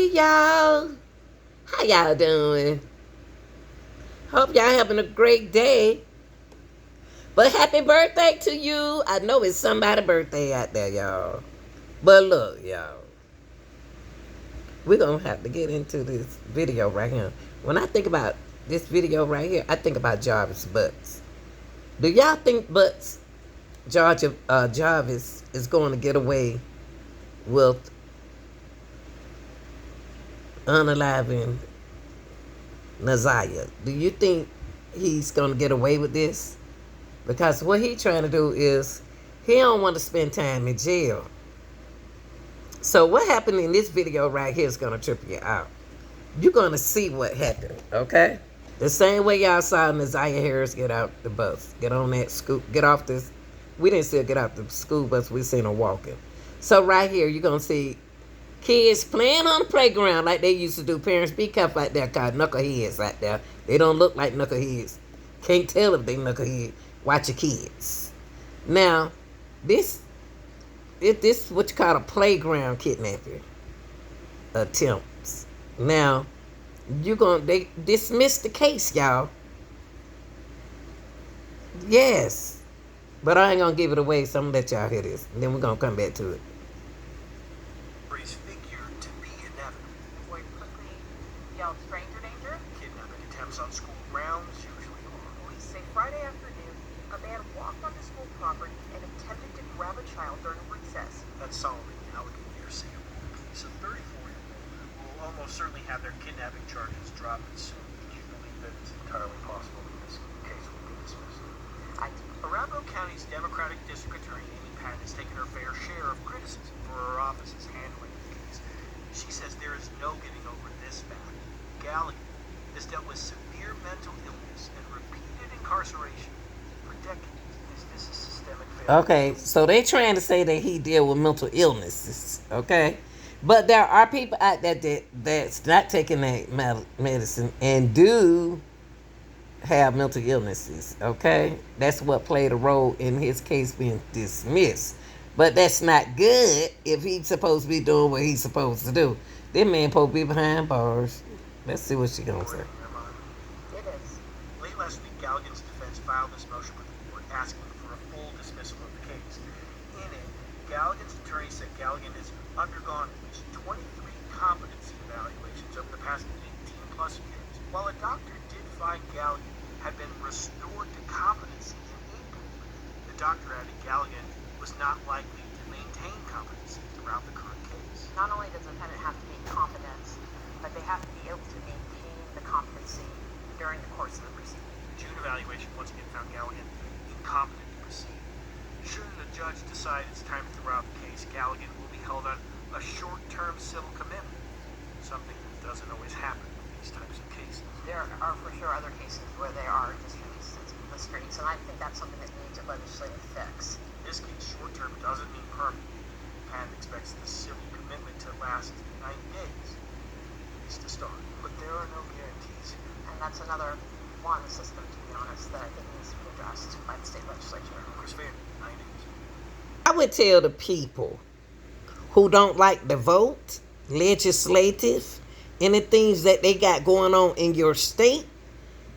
Hey y'all, how y'all doing? Hope y'all having a great day. But happy birthday to you. I know it's somebody's birthday out there, y'all. But look, y'all, we're gonna have to get into this video right here. When I think about this video right here, I think about Jarvis Butts. Do y'all think Butts, Jarvis, is going to get away with unaliving Naziah? Do you think he's going to get away with this? Because what he's trying to do is he don't want to spend time in jail. So what happened in this video right here is going to trip you out. You're going to see what happened, okay? The same way y'all saw Naziah Harris get out the bus, get on that scoop, get off this. We didn't see her get out the school bus. We seen her walking. So right here, you're going to see kids playing on the playground like they used to do. Parents, be careful out there, cause knuckleheads out there. They don't look like knuckleheads. Can't tell if they knuckleheads. Watch your kids. Now, this is what you call a playground kidnapping attempts. Now, they dismiss the case, y'all. Yes. But I ain't gonna give it away, so I'm gonna let y'all hear this. And then we're gonna come back to it. Figured to be inevitable. Boyd quickly yelled, "Stranger danger!" Kidnapping attempts on school grounds usually are. Police say Friday afternoon, a man walked onto school property and attempted to grab a child during recess. That's Solomon Gallagher near Singapore. So 34-year-old will almost certainly have their kidnapping charges dropped soon. Do you believe that it's entirely possible that this case will be dismissed? Arapahoe County's Democratic District Attorney Amy Patton has taken her fair share of criticism for her office's handling of the case. She says there is no getting over this fact. Gallagher has dealt with severe mental illness and repeated incarceration for decades. Is this a systemic failure? Okay, so they trying to say that he deal with mental illnesses, okay? But there are people out there that's not taking that medicine and do have mental illnesses, okay? That's what played a role in his case being dismissed. But that's not good if he's supposed to be doing what he's supposed to do. That man supposed to be behind bars. Let's see what she gonna say. It is. Late last week, Galligan's defense filed this motion with the court asking for a full dismissal of the case. In it, Galligan's attorney said Galligan has undergone 23 competency evaluations over the past 18 plus years. While a doctor did find Galligan had been restored to competency in April, the doctor added Galligan was not likely to maintain competency throughout the current case. Not only does the defendant have to be competent, but they have to be able to maintain the competency during the course of the proceeding. The June evaluation once again found Galligan incompetent to proceed. Should the judge decide it's time to throw out the case, Galligan will be held on a short-term civil commitment, something that doesn't always happen in these types of cases. There are for sure other cases where they are just released into the streets, and I think that's something that needs a legislative fix. In this case, short-term doesn't mean permanent. Pat expects the civil commitment to last 90 days, at least to start. But there are no guarantees here. And that's another one system, to be honest, that I think needs to be addressed by the state legislature. Chris Van, 9 days. I would tell the people who don't like the vote, legislative, and the things that they got going on in your state,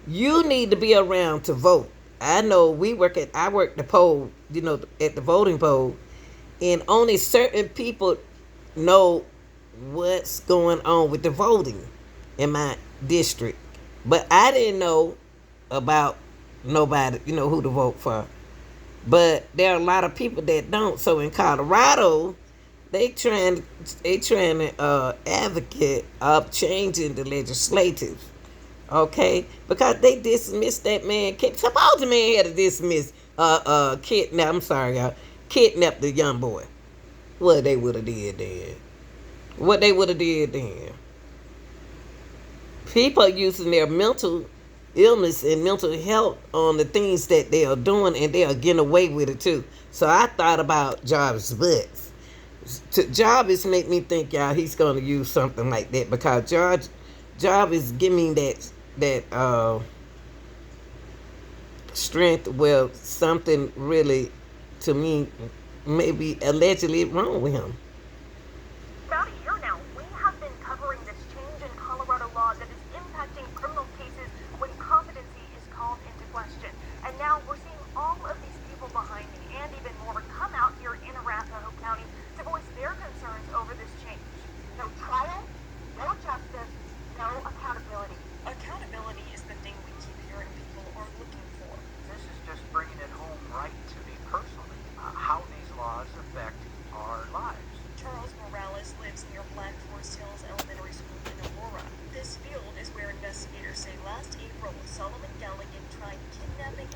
you need to be around to vote. I know I work the poll, at the voting poll, and only certain people know what's going on with the voting in my district. But I didn't know about nobody, who to vote for. But there are a lot of people that don't. So in Colorado, they trying to advocate of changing the legislative, okay? Because they dismissed that man. Suppose the man had to dismiss kidnap the young boy. What they would have did then? People are using their mental illness and mental health on the things that they are doing, and they are getting away with it too. So I thought about Jarvis Butts. Jarvis make me think, y'all, he's going to use something like that, because Jarvis give me that strength where something really, to me, maybe allegedly wrong with him. About a year now, we have been covering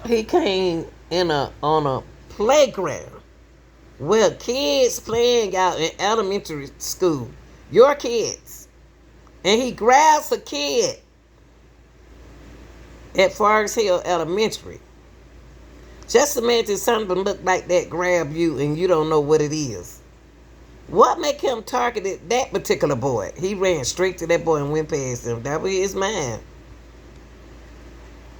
He came in a on a playground where kids playing out in elementary school, your kids, and he grabs a kid at Forest Hill Elementary. Just imagine something look like that grab you and you don't know what it is. What make him targeted that particular boy? He ran straight to that boy and went past him. That was his mind.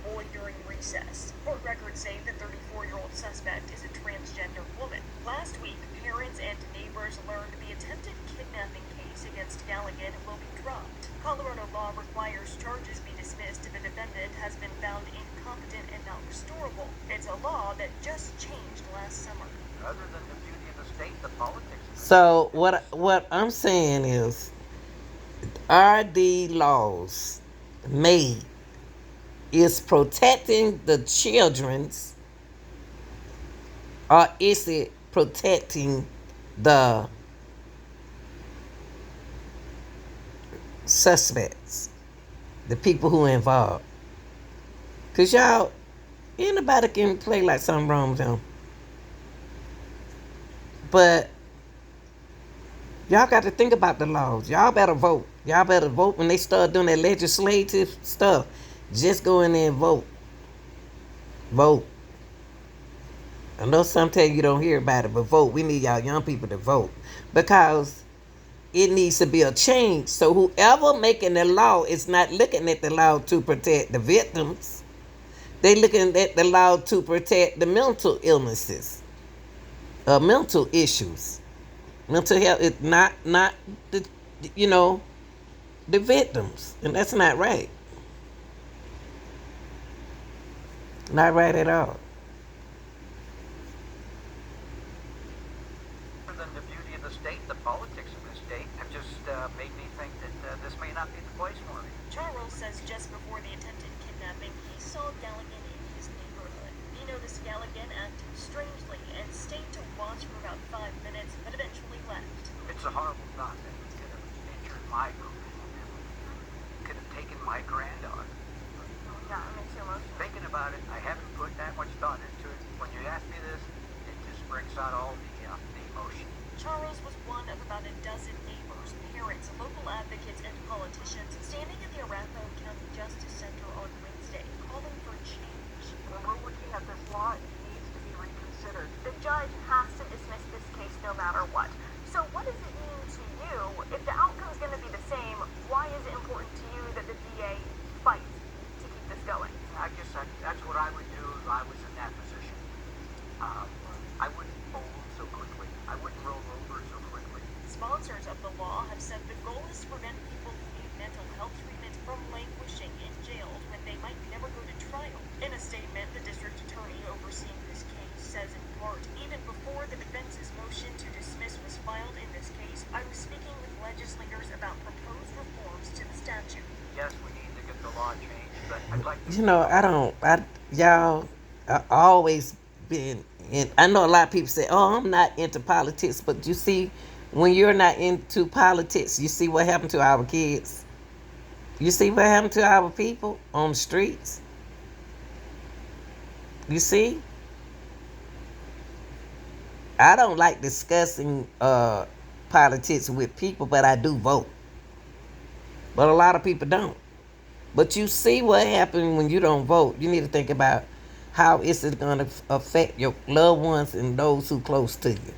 Boy during recess. Court records say the 34-year-old suspect is a transgender woman. Last week, parents and neighbors learned the attempted kidnapping case against Galligan will be dropped. Colorado law requires charges be dismissed if a defendant has been found incompetent and not restorable. It's a law that just changed last summer. Other than the beauty of the state, the politics. So what I'm saying is, are the laws made is protecting the children's, or is it protecting the suspects, the people who are involved? Cause y'all, anybody can play like something wrong with them, but y'all got to think about the laws. Y'all better vote. Y'all better vote when they start doing that legislative stuff. Just go in there and vote. Vote. I know sometimes you don't hear about it, but vote. We need y'all young people to vote. Because it needs to be a change. So whoever making the law is not looking at the law to protect the victims. They looking at the law to protect the mental illnesses. Mental issues. Mental health is not the, the victims. And that's not right. Not right at all. Other than the beauty of the state, the politics of the state have just made me think that this may not be the place for me. Charles says just before the attempted kidnapping, he saw Galligan in his neighborhood. He noticed Galligan acted strangely and stayed to watch for about 5 minutes, but eventually left. It's a horrible thought that it could have injured my granddaughter. Could have taken my granddaughter. Yeah, it makes you emotional. Thinking about it, I haven't put that much thought into it. When you ask me this, it just brings out all the emotion. Charles was one of about a dozen neighbors, parents, local advocates, and politicians standing in the Arapahoe County Justice Center on Wednesday, calling for change. When we're looking at this law, it needs to be reconsidered. The judge has to dismiss this case no matter what. So what does it mean to you? If the outcome's going to be the same, why is it important to you that the DA fights to keep this going? I guess that's what I would do if I was in that position. I wouldn't fold so quickly. I wouldn't roll over so quickly. Sponsors of the law have said the goal is to prevent people who need mental health treatment from languishing in jails when they might never go to trial. In a statement, the district attorney overseeing this case says in part, even before the defense's motion to dismiss was filed in this case, I was speaking with legislators about proposed reforms to the statute. Yes, we need to get the law changed, but I'd like to... Y'all, I always been in, I know a lot of people say, oh, I'm not into politics, but you see, when you're not into politics, you see what happened to our kids. You see what happened to our people on the streets. You see? I don't like discussing politics with people, but I do vote. But a lot of people don't. But you see what happened when you don't vote. You need to think about how is it going to affect your loved ones and those who close to you.